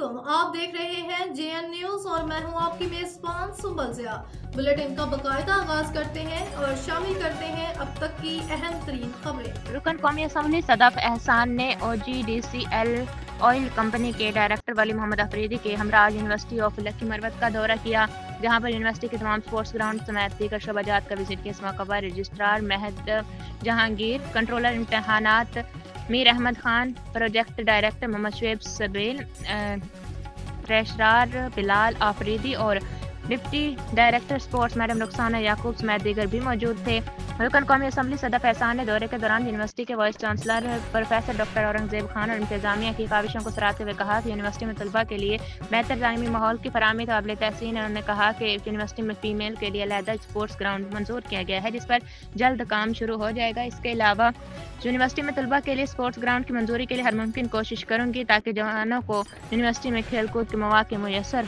वालेकुम, आप देख रहे हैं जेएन न्यूज और मैं हूं आपकी मेजबान सुंबल ज़िया। बुलेटिन का बाकायदा आगाज करते हैं और शामिल करते हैं अब तक की अहम तरीन खबरें। रुकन कौमी असम्बली सदफ एहसान ने OGDCL ऑयल कंपनी के डायरेक्टर वली मोहम्मद अफरीदी के हमरा यूनिवर्सिटी ऑफ लकी मरवत का दौरा किया, जहां पर यूनिवर्सिटी के तमाम स्पोर्ट्स ग्राउंड समेत दीगर शोबाजात का विजिट किया। इस मौके पर रजिस्ट्रार महद जहांगीर, कंट्रोलर इम्तहानात Mir Ahmed Khan, project director Mohammad Shoaib Sabel, treasurer Bilal Afridi और deputy director sports madam Rukhsana Yaqoob समेत दीगर भी मौजूद थे। रुकन कौमी असम्बली सदफ एहसान ने दौरे के दौरान यूनिवर्सिटी के vice chancellor professor doctor Aurangzeb Khan और इंतजामिया की काविशों को सराहते हुए कहा कि यूनिवर्सिटी में तलबा के लिए बेहतर तालीमी माहौल की फराहमी काबिल तहसीन है। उन्होंने कहा कि यूनिवर्सिटी में फीमेल के लिए अलहदा स्पोर्ट्स ग्राउंड मंजूर किया गया है, जिस पर जल्द काम शुरू हो जाएगा। इसके अलावा यूनिवर्सिटी में तलबा के लिए स्पोर्ट्स ग्राउंड की मंजूरी के लिए हर मुमकिन कोशिश करूंगी ताकि जवानों को यूनिवर्सिटी में खेल कूद के मौके मुयसर